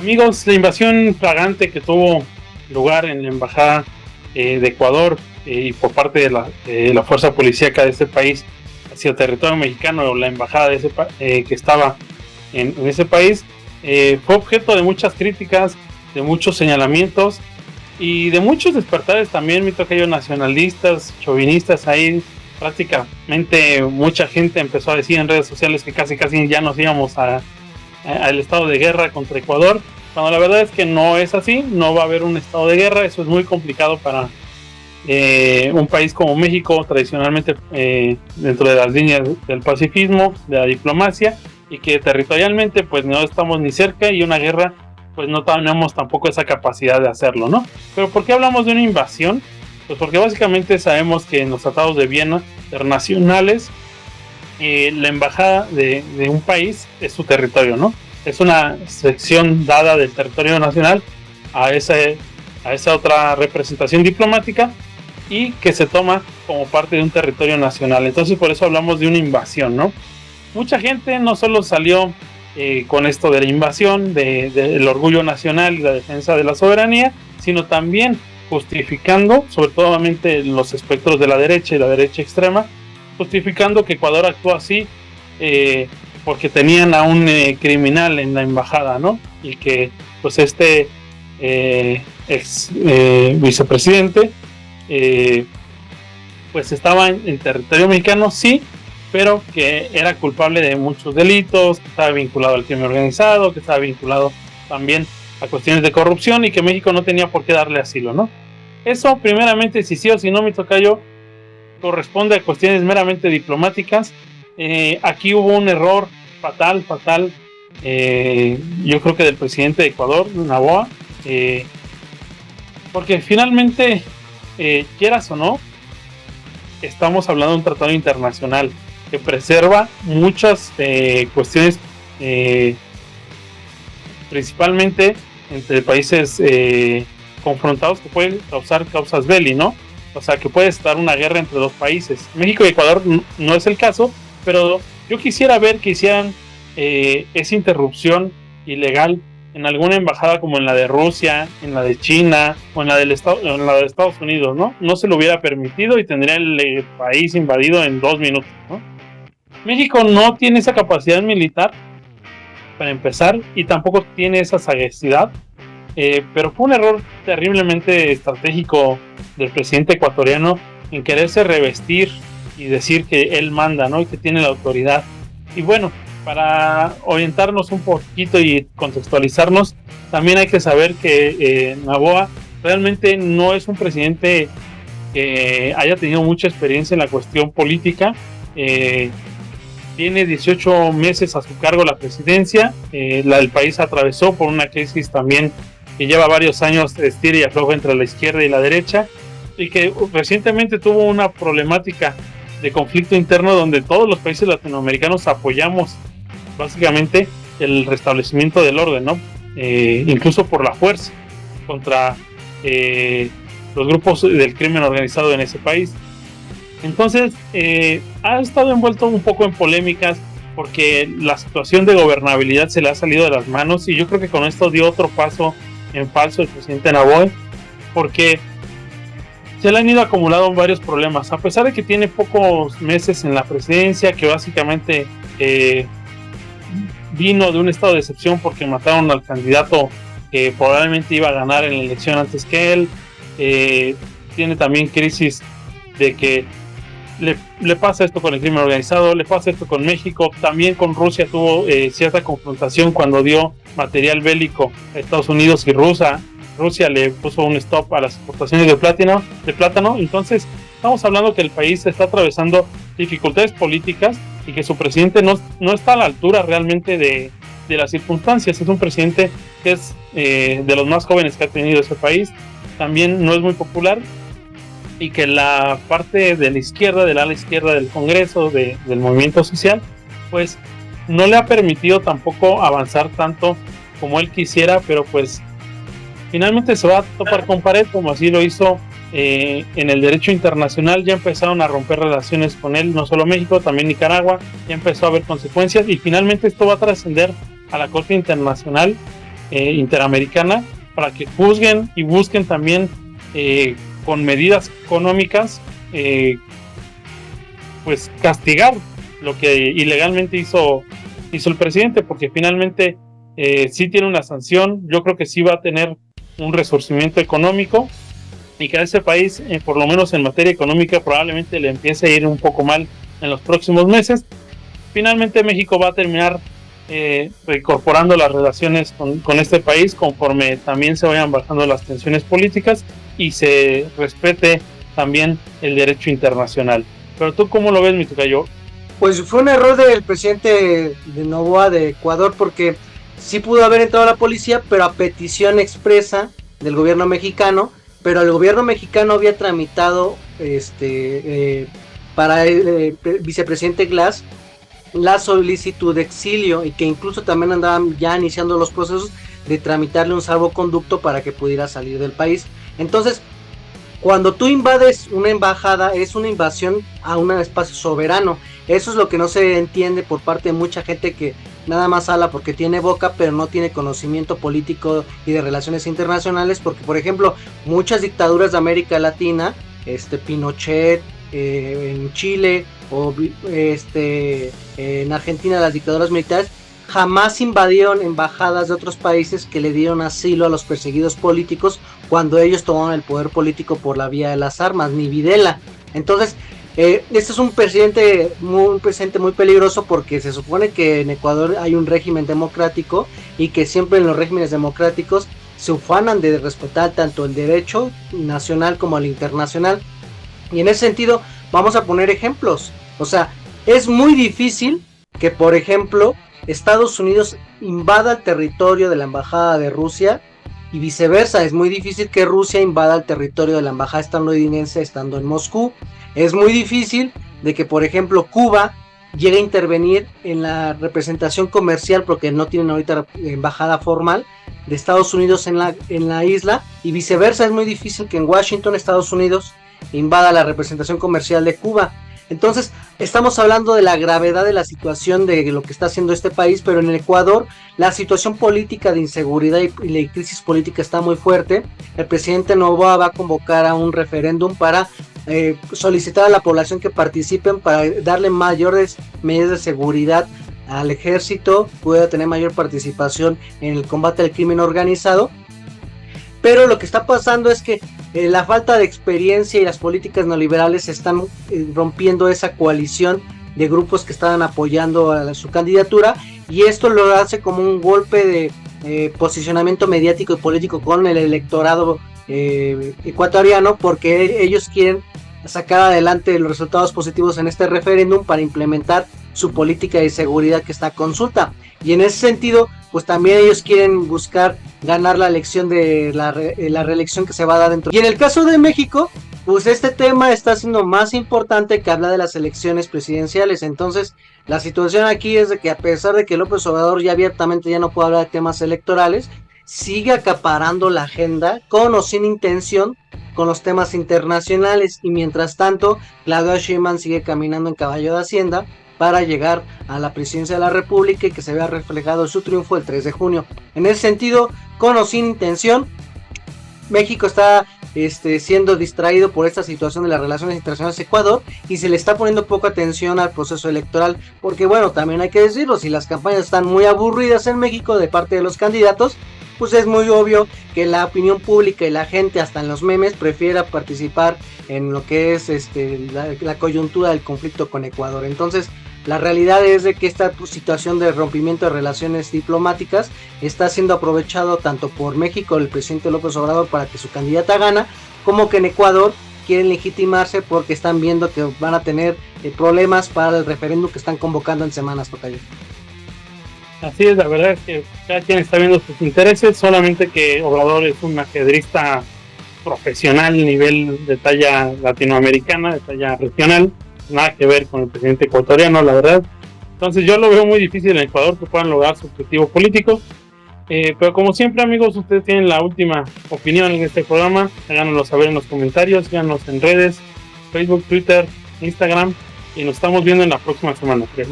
Amigos, la invasión flagrante que tuvo lugar en la embajada de Ecuador y por parte de la fuerza policíaca de este país hacia el territorio mexicano, o la embajada de que estaba en ese país, fue objeto de muchas críticas, de muchos señalamientos y de muchos despertares también, mi tocayo, nacionalistas, chauvinistas. Ahí prácticamente mucha gente empezó a decir en redes sociales que casi ya nos íbamos al estado de guerra contra Ecuador, cuando la verdad es que no es así. No va a haber un estado de guerra. Eso es muy complicado para un país como México, tradicionalmente dentro de las líneas del pacifismo, de la diplomacia, y que territorialmente pues no estamos ni cerca, y una guerra pues no tenemos tampoco esa capacidad de hacerlo, ¿no? Pero ¿por qué hablamos de una invasión? Pues porque básicamente sabemos que en los tratados de Viena internacionales, la embajada de un país es su territorio, ¿no? Es una sección dada del territorio nacional a esa otra representación diplomática, y que se toma como parte de un territorio nacional. Entonces por eso hablamos de una invasión, ¿no? Mucha gente no solo salió con esto de la invasión, del orgullo nacional y la defensa de la soberanía, sino también justificando, sobre todo los espectros de la derecha y la derecha extrema, justificando que Ecuador actuó así porque tenían a un criminal en la embajada, ¿no? Y que pues este ex vicepresidente pues estaba en territorio mexicano, sí, pero que era culpable de muchos delitos, que estaba vinculado al crimen organizado, que estaba vinculado también a cuestiones de corrupción, y que México no tenía por qué darle asilo, ¿no? Eso, primeramente, si sí o si no, mi tocayo, corresponde a cuestiones meramente diplomáticas. Aquí hubo un error fatal, yo creo que del presidente de Ecuador, Noboa, porque finalmente, quieras o no, estamos hablando de un tratado internacional que preserva muchas cuestiones, principalmente entre países confrontados, que pueden causar causas belli, ¿no? O sea, que puede estar una guerra entre dos países. México y Ecuador no es el caso, pero yo quisiera ver que hicieran esa interrupción ilegal en alguna embajada, como en la de Rusia, en la de China o en la de Estados Unidos, ¿no? No se lo hubiera permitido y tendría el país invadido en 2 minutos, ¿no? México no tiene esa capacidad militar, para empezar, y tampoco tiene esa sagacidad, pero fue un error terriblemente estratégico del presidente ecuatoriano en quererse revestir y decir que él manda, ¿no? Y que tiene la autoridad. Y bueno, para orientarnos un poquito y contextualizarnos, también hay que saber que Noboa realmente no es un presidente que haya tenido mucha experiencia en la cuestión política. Tiene 18 meses a su cargo la presidencia. El país atravesó por una crisis también que lleva varios años de estira y afloja entre la izquierda y la derecha, y que recientemente tuvo una problemática de conflicto interno donde todos los países latinoamericanos apoyamos básicamente el restablecimiento del orden, ¿no? Incluso por la fuerza contra los grupos del crimen organizado en ese país. Entonces ha estado envuelto un poco en polémicas porque la situación de gobernabilidad se le ha salido de las manos, y yo creo que con esto dio otro paso en falso el presidente Noboa, porque se le han ido acumulando varios problemas, a pesar de que tiene pocos meses en la presidencia, que básicamente vino de un estado de excepción porque mataron al candidato que probablemente iba a ganar en la elección antes que él. Tiene también crisis de que le pasa esto con el crimen organizado, le pasa esto con México, también con Rusia tuvo cierta confrontación cuando dio material bélico a Estados Unidos, y Rusia le puso un stop a las exportaciones de plátano. Entonces estamos hablando que el país está atravesando dificultades políticas y que su presidente no está a la altura realmente de las circunstancias. Es un presidente que es de los más jóvenes que ha tenido ese país, también no es muy popular, y que la parte de la izquierda, del ala izquierda del Congreso, del movimiento social, pues no le ha permitido tampoco avanzar tanto como él quisiera, pero pues finalmente se va a topar con pared, como así lo hizo en el derecho internacional. Ya empezaron a romper relaciones con él, no solo México, también Nicaragua, ya empezó a haber consecuencias, y finalmente esto va a trascender a la Corte Internacional Interamericana para que juzguen y busquen también con medidas económicas pues castigar lo que ilegalmente hizo el presidente, porque finalmente sí tiene una sanción. Yo creo que sí va a tener un resurgimiento económico y que a ese país, por lo menos en materia económica, probablemente le empiece a ir un poco mal en los próximos meses. Finalmente México va a terminar reincorporando las relaciones con este país conforme también se vayan bajando las tensiones políticas y se respete también el derecho internacional. Pero tú, ¿cómo lo ves, mi tocayo? Pues fue un error del presidente de Noboa de Ecuador, porque sí pudo haber entrado la policía, pero a petición expresa del gobierno mexicano, pero el gobierno mexicano había tramitado para el vicepresidente Glass la solicitud de exilio, y que incluso también andaban ya iniciando los procesos de tramitarle un salvoconducto para que pudiera salir del país. Entonces, cuando tú invades una embajada, es una invasión a un espacio soberano. Eso es lo que no se entiende por parte de mucha gente que nada más habla porque tiene boca, pero no tiene conocimiento político y de relaciones internacionales. Porque, por ejemplo, muchas dictaduras de América Latina, Pinochet, en Chile o en Argentina, las dictaduras militares jamás invadieron embajadas de otros países que le dieron asilo a los perseguidos políticos cuando ellos tomaron el poder político por la vía de las armas, ni Videla. Entonces, este es un presidente muy peligroso, porque se supone que en Ecuador hay un régimen democrático y que siempre en los regímenes democráticos se ufanan de respetar tanto el derecho nacional como el internacional. Y en ese sentido vamos a poner ejemplos. O sea, es muy difícil que, por ejemplo, Estados Unidos invada el territorio de la embajada de Rusia y viceversa. Es muy difícil que Rusia invada el territorio de la embajada estadounidense estando en Moscú. Es muy difícil de que, por ejemplo, Cuba llegue a intervenir en la representación comercial, porque no tienen ahorita embajada formal de Estados Unidos en la isla, y viceversa. Es muy difícil que en Washington, Estados Unidos, invada la representación comercial de Cuba. Entonces, estamos hablando de la gravedad de la situación de lo que está haciendo este país, pero en el Ecuador la situación política de inseguridad y la crisis política está muy fuerte. El presidente Noboa va a convocar a un referéndum para solicitar a la población que participen, para darle mayores medidas de seguridad al ejército, pueda tener mayor participación en el combate al crimen organizado. Pero lo que está pasando es que la falta de experiencia y las políticas neoliberales están rompiendo esa coalición de grupos que estaban apoyando a su candidatura, y esto lo hace como un golpe de posicionamiento mediático y político con el electorado ecuatoriano, porque ellos quieren sacar adelante los resultados positivos en este referéndum para implementar su política de seguridad que está a consulta. Y en ese sentido, pues también ellos quieren buscar ganar la elección de la reelección que se va a dar dentro. Y en el caso de México, pues este tema está siendo más importante que hablar de las elecciones presidenciales. Entonces, la situación aquí es de que, a pesar de que López Obrador ya abiertamente ya no puede hablar de temas electorales, sigue acaparando la agenda con o sin intención con los temas internacionales. Y mientras tanto, Claudia Sheinbaum sigue caminando en caballo de Hacienda para llegar a la presidencia de la República y que se vea reflejado su triunfo el 3 de junio. En ese sentido, con o sin intención, México está siendo distraído por esta situación de las relaciones internacionales de Ecuador, y se le está poniendo poca atención al proceso electoral, porque bueno, también hay que decirlo, si las campañas están muy aburridas en México de parte de los candidatos, pues es muy obvio que la opinión pública y la gente, hasta en los memes, prefiera participar en lo que es la coyuntura del conflicto con Ecuador. Entonces, la realidad es de que esta situación de rompimiento de relaciones diplomáticas está siendo aprovechado tanto por México, el presidente López Obrador, para que su candidata gana, como que en Ecuador quieren legitimarse porque están viendo que van a tener problemas para el referéndum que están convocando en semanas, tocayo. Así es, la verdad es que cada quien está viendo sus intereses, solamente que Obrador es un ajedrista profesional, nivel de talla latinoamericana, de talla regional, nada que ver con el presidente ecuatoriano, la verdad. Entonces yo lo veo muy difícil en Ecuador que puedan lograr su objetivo político, pero como siempre, amigos, ustedes tienen la última opinión en este programa, háganoslo saber en los comentarios, síganos en redes, Facebook, Twitter, Instagram, y nos estamos viendo en la próxima semana, creo.